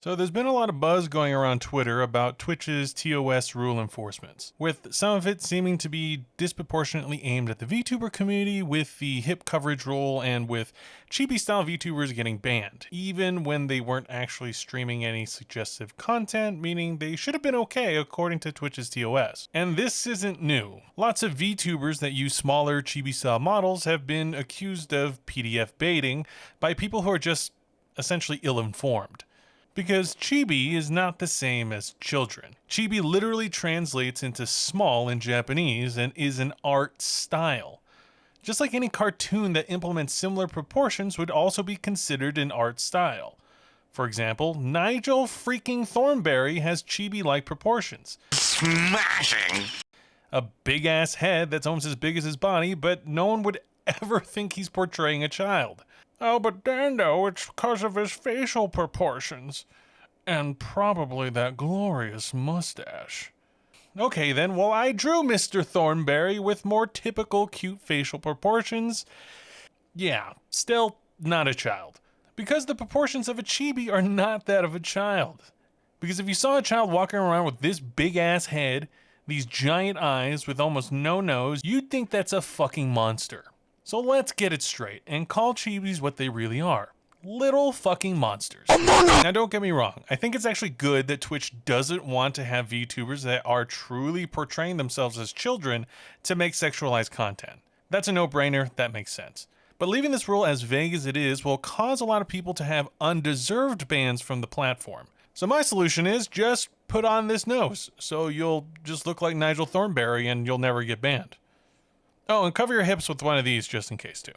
So there's been a lot of buzz going around Twitter about Twitch's TOS rule enforcements, with some of it seeming to be disproportionately aimed at the VTuber community with the hip coverage rule and with chibi-style VTubers getting banned, even when they weren't actually streaming any suggestive content, meaning they should have been okay according to Twitch's TOS. And this isn't new. Lots of VTubers that use smaller chibi-style models have been accused of PDF baiting by people who are just essentially ill-informed. Because chibi is not the same as children. Chibi literally translates into small in Japanese and is an art style. Just like any cartoon that implements similar proportions would also be considered an art style. For example, Nigel freaking Thornberry has chibi-like proportions. Smashing! A big-ass head that's almost as big as his body, but no one would ever think he's portraying a child. Oh, but Dando, it's because of his facial proportions. And probably that glorious mustache. Okay then, well I drew Mr. Thornberry with more typical cute facial proportions. Yeah, still not a child. Because the proportions of a chibi are not that of a child. Because if you saw a child walking around with this big ass head, these giant eyes with almost no nose, you'd think that's a fucking monster. So let's get it straight and call chibis what they really are. Little fucking monsters. Now don't get me wrong, I think it's actually good that Twitch doesn't want to have VTubers that are truly portraying themselves as children to make sexualized content. That's a no-brainer, that makes sense. But leaving this rule as vague as it is will cause a lot of people to have undeserved bans from the platform. So my solution is just put on this nose, so you'll just look like Nigel Thornberry and you'll never get banned. Oh, and cover your hips with one of these just in case too.